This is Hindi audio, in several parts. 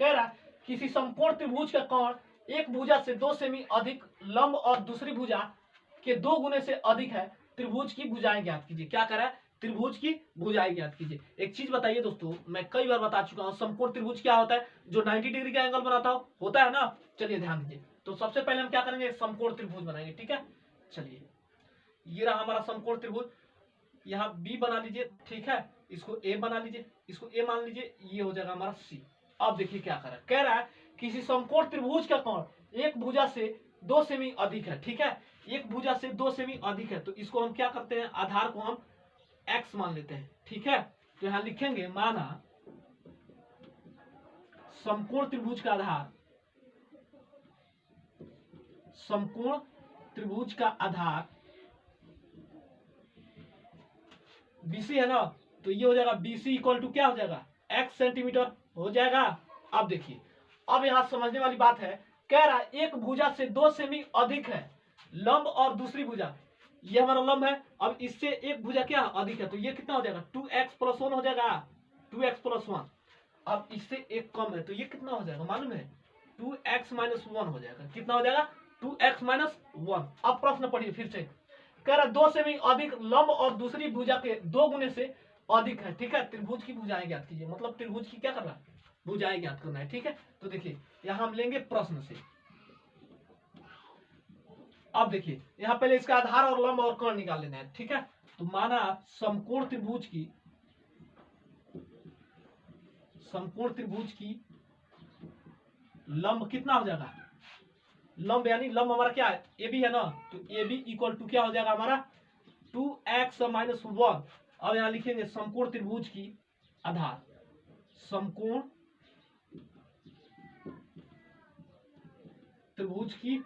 कह रहा है किसी समकोण त्रिभुज का कोण एक भुजा से 2 सेमी अधिक लंब और दूसरी भुजा के 2 गुने से अधिक है। त्रिभुज की भुजाएं ज्ञात कीजिए। क्या कह रहा है? त्रिभुज की भुजाएं ज्ञात कीजिए। एक चीज बताइए दोस्तों, मैं कई बार बता चुका हूं, समकोण त्रिभुज क्या होता है? जो 90 डिग्री का एंगल बनाता हो, होता है ना। चलिए ध्यान दीजिए। तो सबसे पहले हम क्या करेंगे? समकोण त्रिभुज बनाएंगे। ठीक है, चलिए ये रहा हमारा समकोण त्रिभुज। यहाँ बी बना लीजिए, ठीक है, इसको ए बना लीजिए, इसको ए मान लीजिए, ये हो जाएगा हमारा सी। अब देखिए क्या कर रहा है, कह रहा है किसी समकोण त्रिभुज का कोण एक भुजा से 2 सेमी अधिक है। ठीक है, एक भुजा से 2 सेमी अधिक है, तो इसको हम क्या करते हैं? आधार को हम x मान लेते हैं। ठीक है, तो यहां लिखेंगे माना समकोण त्रिभुज का आधार, समकोण त्रिभुज का आधार BC है ना, तो ये हो जाएगा BC इक्वल टू क्या हो जाएगा? x सेंटीमीटर हो जाएगा। अब देखिए, अब यहां समझने वाली बात है, कह रहा है एक भुजा से 2 सेमी अधिक है लंब और दूसरी भुजा, ये हमारा लंब है। अब इससे एक भुजा क्या अधिक है, तो ये कितना हो जाएगा? 2x + 1 हो जाएगा, 2x + 1। अब इससे एक कम है, तो ये कितना हो जाएगा मालूम है? 2x - 1 हो जाएगा। कितना हो जाएगा? 2x - 1। अब प्रश्न पढ़िए फिर से, कह रहा 2 सेमी अधिक लंब और दूसरी भुजा के 2 गुने से अधिक है। ठीक है, त्रिभुज की भुजाएं ज्ञात कीजिए। मतलब त्रिभुज की क्या करना है? भुजाएं ज्ञात करना है। ठीक है, तो देखिए यहां हम लेंगे प्रश्न से। अब देखिए यहां पहले इसका आधार और लंब और कोण निकाल लेना है। ठीक है, तो माना समकोण त्रिभुज की लंब कितना हो जाएगा? लंब यानी लंब हमारा क्या है? ए बी है ना, तो ए बी इक्वल टू क्या हो जाएगा हमारा? 2x - 1। अब यहां लिखेंगे समकोण त्रिभुज की आधार, समकोण त्रिभुज की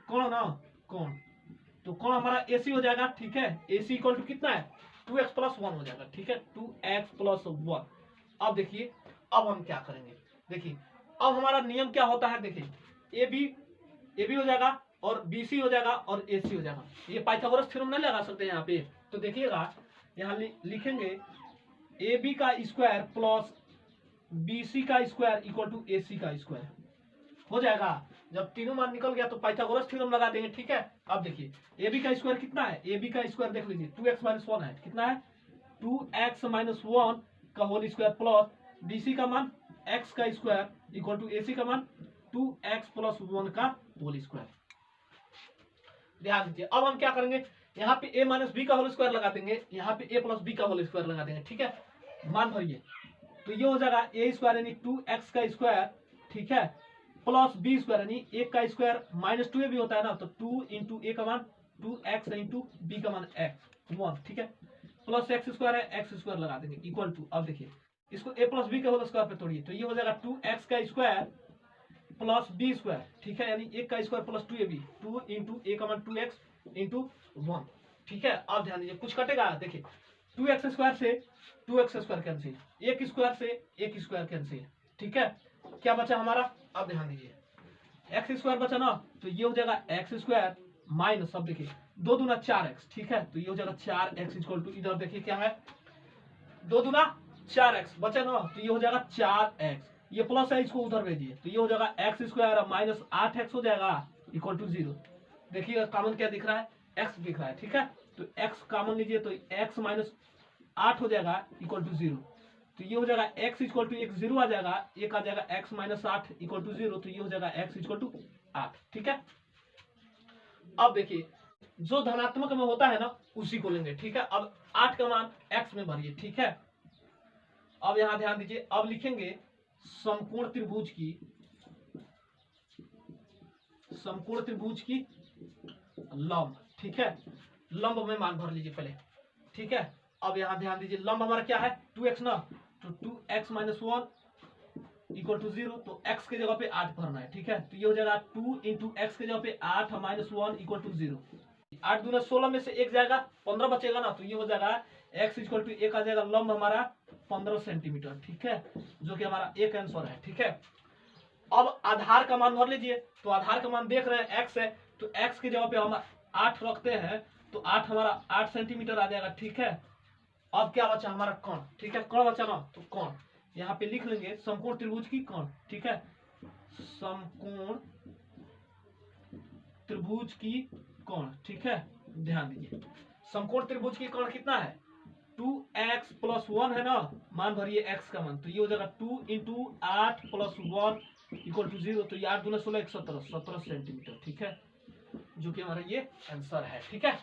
कोण ना, कोण, तो कोण हमारा AC हो जाएगा। ठीक है, AC इक्वल टू कितना है? 2x + 1 हो जाएगा। ठीक है, 2x + 1। अब देखिए, अब हम क्या करेंगे? देखिए अब हमारा नियम क्या होता है? देखिए ए बी हो जाएगा और BC हो जाएगा और AC हो जाएगा। ये पाइथागोरस थ्योरम नहीं लगा सकते यहाँ पे। तो देखिएगा यहाँ लिखेंगे AB का स्क्वायर प्लस BC का स्क्वायर इक्वल टू AC का स्क्वायर हो जाएगा। जब तीनों मान निकल गया तो पाइथागोरस थ्योरम लगा देंगे। ठीक है, अब देखिए AB का स्क्वायर कितना है? AB का स्क्वायर देख लीजिए, 2x - 1 है। कितना है? 2x - 1 का होल स्क्वायर प्लस BC का मान x का स्क्वायर इक्वल टू AC का मान 2x + 1 का होल स्क्वायर। ध्यान दीजिए, अब हम क्या करेंगे? यहाँ पे a - b का होल स्क्वायर लगा देंगे, यहाँ पे a + b का होल स्क्वायर लगा देंगे। ठीक है, मान भरिए, तो ये हो जाएगा a² यानी 2x का स्क्वायर, ठीक है, प्लस b² यानी 1 का स्क्वायर माइनस 2a भी होता है ना, तो 2 × a का मान 2x × b का मान x 1। ठीक है, प्लस x² है, x² लगा देंगे इक्वल टू, अब देखिए इसको a + b के होल स्क्वायर पे तोड़िए, तो ये हो जाएगा 2x का स्क्वायर प्लस b²। ठीक है, यानी 1 का स्क्वायर प्लस 2ab, 2 × a का मान 2x × 1। ठीक है, अब ध्यान दीजिए कुछ कटेगा। देखिए 2x² से 2x² कैंसिल, 1 स्क्वायर से 1 स्क्वायर कैंसिल। ठीक है, क्या बचा हमारा? अब ध्यान दीजिए x² बचा ना, तो ये हो जाएगा x² माइनस, अब देखिए 2 दूना 4x। ठीक है, तो ये हो जाएगा 4x इक्वल टू, इधर देखिए क्या है? 2 दूना 4x बचा ना, तो ये हो जाएगा 4x, ये प्लस है, इसको उधर भेजिए, तो ये हो जाएगा x² माइनस 8x हो जाएगा इक्वल टू 0। देखिए कॉमन क्या दिख रहा है? x दिख रहा है। ठीक है, तो x कॉमन लीजिए, तो x - 8 हो जाएगा इक्वल टू 0। तो ये हो जाएगा x इक्वल टू 1 0 आ जाएगा, 1 आ जाएगा x - 8 इक्वल टू 0, तो ये हो जाएगा x इक्वल टू 8। ठीक है, अब देखिए जो धनात्मक में होता है ना उसी को लेंगे। ठीक है, अब 8 का मान x में भरिए। ठीक है, अब यहां ध्यान दीजिए, अब लिखेंगे समकोण त्रिभुज की लंब। ठीक है, लंब में मान भर लीजिए पहले। ठीक है, अब यहां ध्यान दीजिए, लंब हमारा क्या है? 2x ना, तो 2x - 1 इक्वल टू 0, तो x के जगह पे 8 भरना है। ठीक है, तो ये हो जाएगा 2 × x के जगह पे 8 - 1 इक्वल टू 0। 8 दूना 16 में से 1 जाएगा, 15 बचेगा ना, तो ये हो जाएगा x इक्वल टू 1 आ जाएगा, लंब हमारा 15 सेंटीमीटर। ठीक है, जो कि हमारा एक आंसर है। ठीक है, अब आधार का मान भर लीजिए, तो आधार का मान देख रहे हैं x है, तो x की जगह पे हम 8 रखते हैं, तो 8 हमारा 8 सेंटीमीटर आ जाएगा। ठीक है, अब क्या बचा हमारा कोण? ठीक है, कोण बचा ना, तो कोण यहाँ पे लिख लेंगे समकोण त्रिभुज की कोण, ठीक है, समकोण त्रिभुज की कोण, ठीक है। ध्यान दीजिए समकोण त्रिभुज की कोण कितना है 2x + 1 है ना, मान भरिए x का मान, तो ये हो जाएगा 2 × 8 + 1 = 0, तो ये 8 × 16 17 सेंटीमीटर, ठीक है, जो कि हमारा ये आंसर है, ठीक है।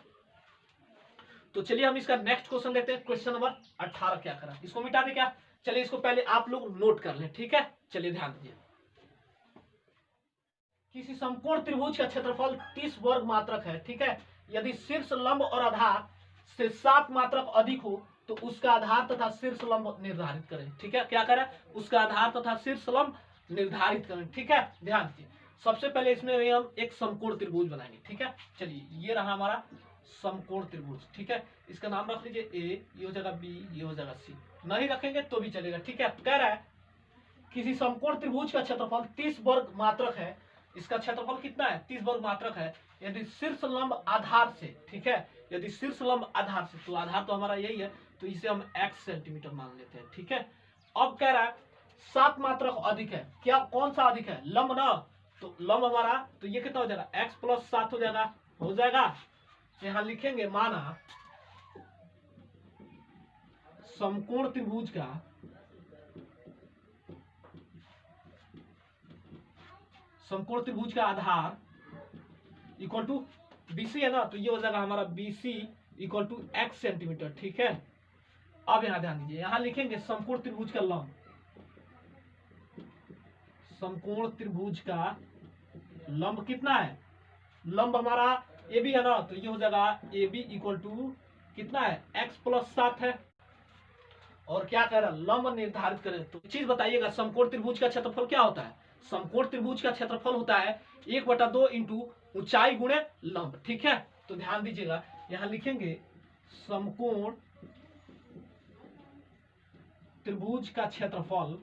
तो चलिए हम इसका नेक्स्ट क्वेश्चन लेते हैं। क्वेश्चन नंबर 18 क्या करा, इसको मिटा दे क्या, चलिए इसको पहले आप लोग नोट कर लें, ठीक है। चलिए ध्यान दीजिए, किसी समकोण त्रिभुज का क्षेत्रफल 30 वर्ग मात्रक है, ठीक है। यदि शीर्ष लंब और आधार से 7 मात्रक अधिक हो तो उसका आधार तथा शीर्ष लंब निर्धारित करें, ठीक है। क्या करें, उसका आधार तथा शीर्ष लंब निर्धारित करें, ठीक है। ध्यान दीजिए सबसे पहले इसमें हम एक समकोण त्रिभुज बनाएंगे, ठीक है। चलिए ये रहा हमारा समकोण त्रिभुज, ठीक है। इसका नाम रख लीजिए ए, ये हो जाएगा बी, ये हो जाएगा सी, नहीं रखेंगे तो भी चलेगा, ठीक है। कह रहा है किसी समकोण त्रिभुज का क्षेत्रफल 30 वर्ग मात्रक है, इसका क्षेत्रफल कितना है 30 वर्ग मात्रक है। यदि शीर्ष लंब आधार से, ठीक है, यदि शीर्ष लंब आधार से, तो आधार तो हमारा यही है, तो इसे हम x सेंटीमीटर मान लेते हैं, ठीक है। अब कह रहा है 7 मात्रक अधिक है, क्या कौन सा अधिक है, लंब ना, तो लंब हमारा, तो ये कितना हो जाएगा x + 7 हो जाएगा। यहाँ लिखेंगे माना समकोण त्रिभुज का आधार इक्वल टू BC है ना, तो ये हो जाएगा हमारा BC = x सेंटीमीटर, ठीक है। अब यहां ध्यान दीजिए, यहां लिखेंगे समकोण त्रिभुज का लंब, समकोण त्रिभुज का लंब कितना है, लंब हमारा AB है ना, तो ये हो जाएगा AB = कितना है x + 7 है। और क्या कह रहा है लंब निर्धारित करें, तो चीज बताइएगा समकोण त्रिभुज का क्षेत्रफल क्या होता है, समकोण त्रिभुज का क्षेत्रफल होता है 1/2 × ऊंचाई गुणे लंब, ठीक है। तो ध्यान दीजिएगा यहां लिखेंगे समकोण त्रिभुज का क्षेत्रफल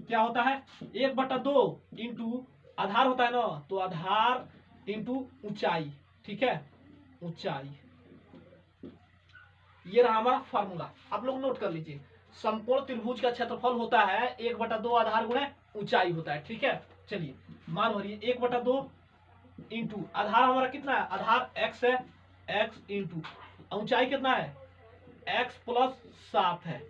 क्या होता है 1/2 × आधार होता है ना, तो आधार × ऊंचाई, ठीक है, ऊंचाई। ये रहा हमारा फार्मूला, आप लोग नोट कर लीजिए। समकोण त्रिभुज का क्षेत्रफल होता है 1/2 आधार गुणे ऊंचाई होता है, ठीक है। चलिए मान भरिए 1/2 × आधार हमारा कितना है, आधार x है, x × ऊंचाई कितना है x + 7 है,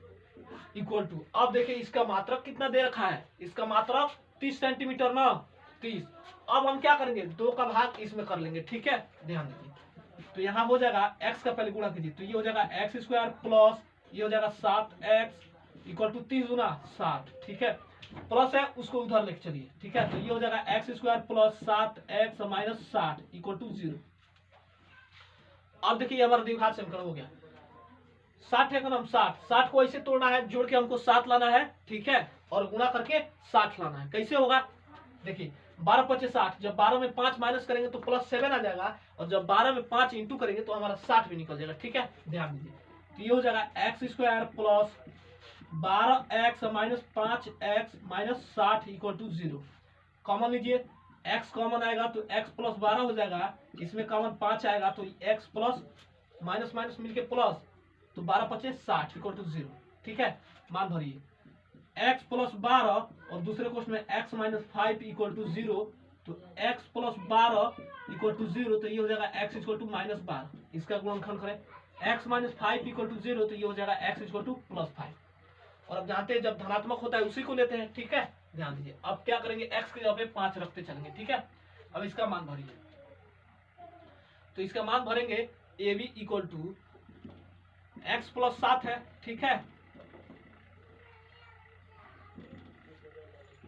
इक्वल टू, अब देखिए इसका मात्रक कितना दे रखा है, इसका मात्रक 30 सेंटीमीटर ना, 30। अब हम क्या करेंगे 2 का भाग इसमें कर लेंगे, ठीक है। ध्यान दीजिए तो यहाँ हो जाएगा x का पहले गुणा कीजिए, तो ये हो जाएगा x² प्लस ये हो जाएगा 7x = 30 गुना 60, ठीक है। प्लस है उसको उधर लेके चलिए, ठीक है, तो ये हो जाएगा x² + 7x - 60 = 0। अब देखिए हमारा द्विघात समीकरण हो गया, 60 है ना, 60 को ऐसे तोड़ना है, जोड़ के हमको 7 लाना है, ठीक है, और गुणा करके 60 लाना है। कैसे होगा देखिए 12 × 5 = 60, जब 12 में 5 माइनस करेंगे तो +7 आ जाएगा, और जब 12 में 5 इंटू करेंगे तो हमारा 60 भी निकल जाएगा, ठीक है। ध्यान दीजिए तो ये हो जाएगा x² + 12x - 5x - 60 = 0। कॉमन लीजिए, x कॉमन आएगा तो x + 12 हो जाएगा, इसमें कॉमन 5 आएगा तो x प्लस माइनस माइनस मिलके प्लस, तो 12 × 5 = 60 = 0, ठीक है। मान भरिए x + 12 और दूसरे क्वेश्चन में x - 5 = 0, तो x + 12 = 0, तो ये हो जाएगा x = -12, इसका गुणनखंड करें x - 5 = 0, तो ये हो जाएगा x = +5। और अब जानते हैं जब धनात्मक होता है उसी को लेते हैं, ठीक है। ध्यान दीजिए अब क्या करेंगे x के जगह पे 5 रखते चलेंगे, ठीक है। अब इसका मान भरिए, तो इसका मान भरेंगे AB = x + 7 है, ठीक है।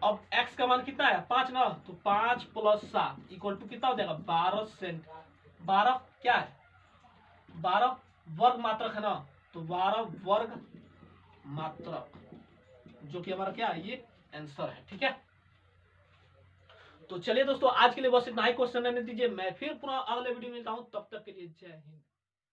अब x का मान कितना है 5 ना, तो 5 + 7 = कितना हो जाएगा 12 सेंट, 12 क्या है 12 वर्ग मात्रक है ना, तो 12 वर्ग मात्रक, जो कि हमारा क्या है ये आंसर है, ठीक है। तो चलिए दोस्तों आज के लिए बस इतना ही क्वेश्चन रहने दीजिए, मैं फिर पुनः अगले वीडियो में मिलता हूं, तब तक के लिए जय हिंद।